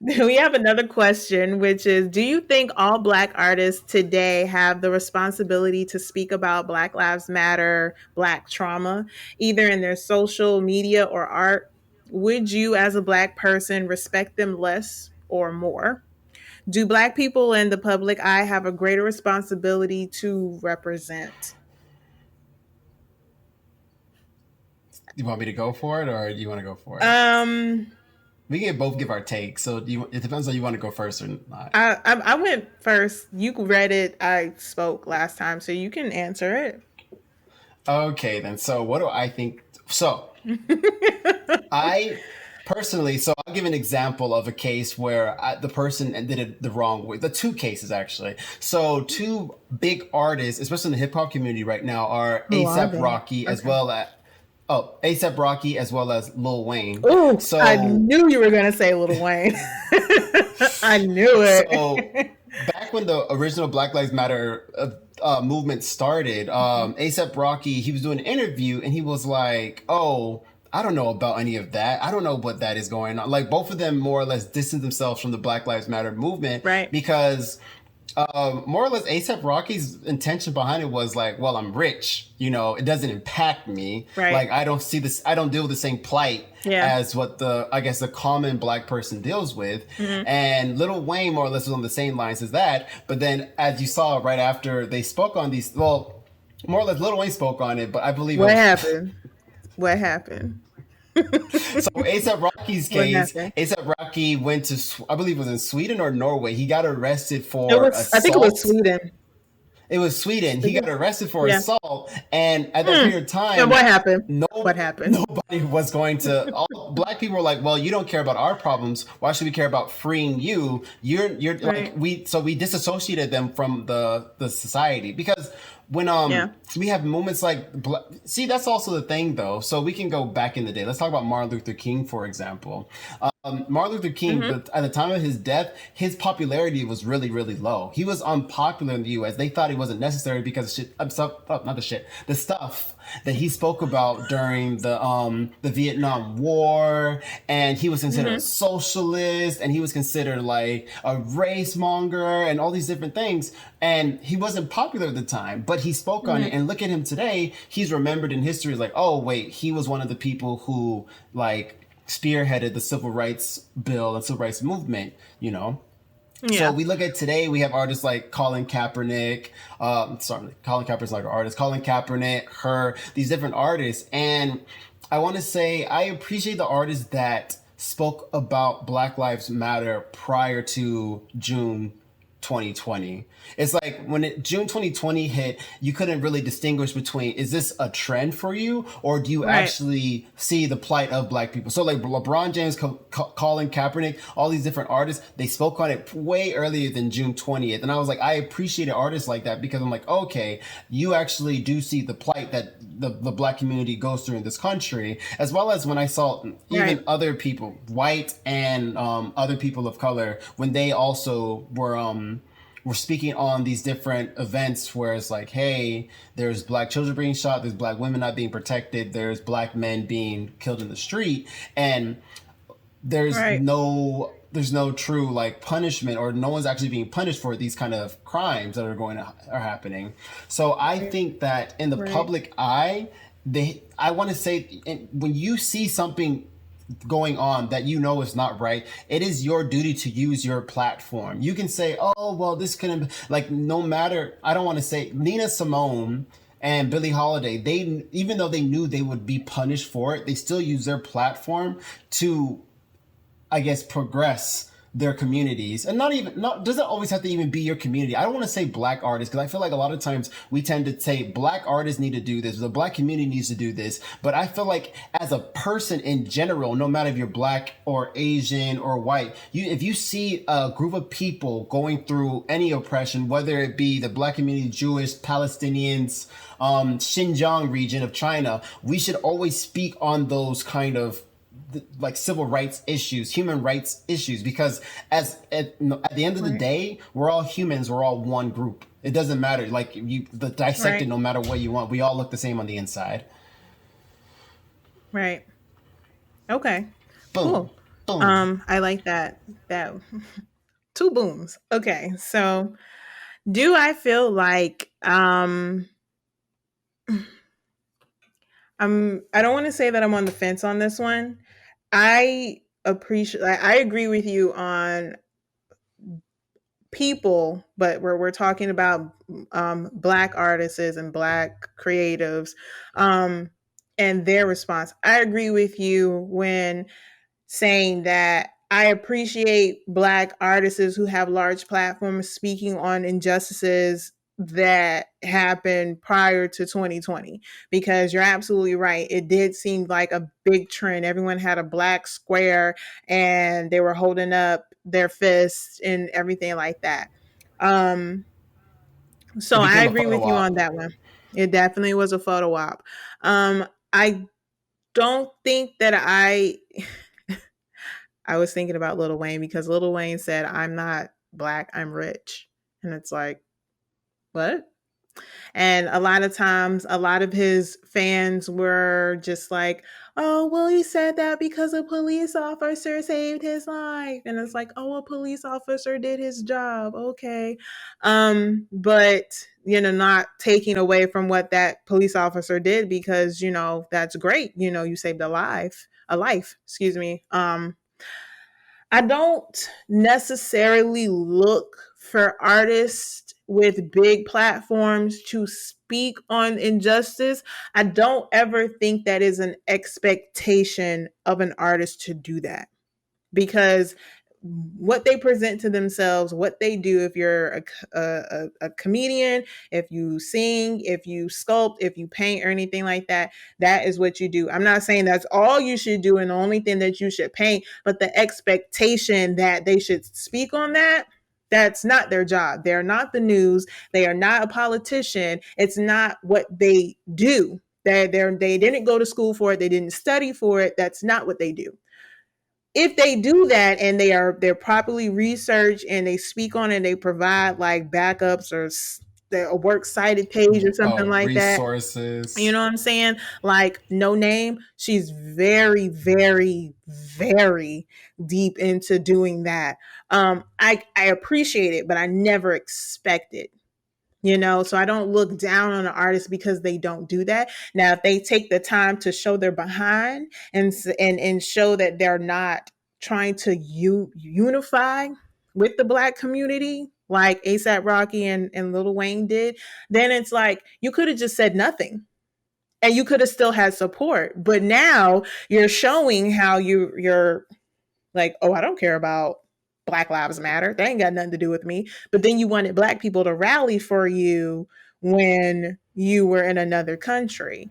We have another question, which is, do you think all Black artists today have the responsibility to speak about Black Lives Matter, Black trauma, either in their social media or art? Would you, as a Black person, respect them less or more? Do Black people in the public eye have a greater responsibility to represent? You want me to go for it, or you want to go for it? Um, We can both give our take, so it depends on you want to go first or not. I went first. You read it. I spoke last time, so you can answer it. Okay, then. So, what do I think? So, I personally, so I'll give an example of a case where the person did it the wrong way. The two cases, actually. So, two big artists, especially in the hip hop community right now, are Who are ASAP they? Rocky as Okay. well as ASAP Rocky as well as Lil Wayne. Oh, I So knew you were gonna say Little Wayne. I knew So it. back when the original Black Lives Matter movement started, ASAP Rocky, he was doing an interview and he was like, "Oh, I don't know about any of that. I don't know what that is going on." Like both of them more or less distanced themselves from the Black Lives Matter movement Right. because more or less ASAP Rocky's intention behind it was like, well, I'm rich, it doesn't impact me. Right. Like I don't see this, I don't deal with the same plight Yeah. as what I guess the common Black person deals with. Mm-hmm. And Lil Wayne more or less was on the same lines as that. But then as you saw right after they spoke on these, well, more or less Lil Wayne spoke on it, but I believe it What was happened? What happened? so ASAP Rocky's What case. happened? ASAP Rocky went to, I believe it was in Sweden or Norway. He got arrested It for was. I think it was assault. Sweden. It was Sweden. He got arrested for Yeah. assault, and at that Hmm. period of And time, what happened? no What happened? nobody was going to. All Black people were like, "Well, you don't care about our problems. Why should we care about freeing you? You're like Right. we." So we disassociated them from the society because when Yeah. we have moments like see, that's also the thing though. So we can go back in the day. Let's talk about Martin Luther King, for example. Martin Luther King, Mm-hmm. at the time of his death, his popularity was really, really low. He was unpopular in the U.S. They thought he wasn't necessary because of shit. Not the shit. The stuff that he spoke about during the Vietnam War, and he was considered a Mm-hmm. socialist, and he was considered like a race monger, and all these different things. And he wasn't popular at the time, but he spoke on it. Mm-hmm. And look at him today; he's remembered in history as like, oh wait, he was one of the people who like spearheaded the civil rights bill and civil rights movement. So Yeah. we look at today, we have artists like Colin Kaepernick. Sorry, Colin Kaepernick's like an artist. Colin Kaepernick, these different artists. And I want to say I appreciate the artists that spoke about Black Lives Matter prior to June 2020. It's like when June 2020 hit, you couldn't really distinguish between is this a trend for you or do you Right. actually see the plight of Black people? So like LeBron James, Colin Kaepernick, all these different artists, they spoke on it way earlier than June 20th. And I was like, I appreciated artists like that because I'm like, okay, you actually do see the plight that the Black community goes through in this country, as well as when I saw even Right. other people, white and other people of color, when they also were speaking on these different events where it's like, hey, there's Black children being shot, there's Black women not being protected, there's Black men being killed in the street, and there's Right. no true like punishment, or no one's actually being punished for these kind of crimes that are happening. So I think that in the Right. public eye, I want to say when you see something going on that is not right, it is your duty to use your platform. You can say, oh well, this couldn't, like, no matter, I don't want to say Nina Simone and Billie Holiday, they, even though they knew they would be punished for it, they still use their platform to, I guess, progress their communities. And not doesn't always have to even be your community. I don't want to say Black artists because I feel like a lot of times we tend to say Black artists need to do this, the Black community needs to do this. But I feel like as a person in general, no matter if you're Black or Asian or white, if you see a group of people going through any oppression, whether it be the Black community, Jewish, Palestinians, Xinjiang region of China, we should always speak on those kind of like civil rights issues, human rights issues, because at the end of the Right. day, we're all humans, we're all one group. It doesn't matter, like you the dissected, Right. no matter what you want, we all look the same on the inside. Right. Okay. Boom. Cool. Boom. I like that. That two booms. Okay, so do I feel like I don't want to say that I'm on the fence on this one. I agree with you on people, but we're talking about black artists and black creatives, um and their response. I agree with you when saying that I appreciate black artists who have large platforms speaking on injustices that happened prior to 2020, because you're absolutely right. It did seem like a big trend. Everyone had a black square and they were holding up their fists and everything like that. Um, It so I became a agree photo with you on op. that one. It definitely was a photo op. I don't think that I was thinking about Lil Wayne because Lil Wayne said, "I'm not black, I'm rich." And it's like, what? And a lot of times, a lot of his fans were just like, "Oh, well, he said that because a police officer saved his life." And it's like, "Oh, a police officer did his job. Okay." But, not taking away from what that police officer did, because, that's great. You saved a life, excuse me. I don't necessarily look for artists with big platforms to speak on injustice. I don't ever think that is an expectation of an artist to do that, because what they present to themselves, what they do, if you're a comedian, if you sing, if you sculpt, if you paint or anything like that, that is what you do. I'm not saying that's all you should do and the only thing that you should paint, but the expectation that they should speak on that, that's not their job. They're not the news. They are not a politician. It's not what they do. They didn't go to school for it. They didn't study for it. That's not what they do. If they do that and they're properly researched and they speak on it, and they provide like backups or a works cited page or something like that. You Resources. know what I'm saying? Like No Name, she's very, very, very deep into doing that. I appreciate it, but I never expect it. So I don't look down on an artist because they don't do that. Now, if they take the time to show their behind and show that they're not trying to unify with the black community like ASAP Rocky and Lil Wayne did, then it's like you could have just said nothing and you could have still had support. But now you're showing how you're like, "Oh, I don't care about Black Lives Matter. They ain't got nothing to do with me." But then you wanted black people to rally for you when you were in another country.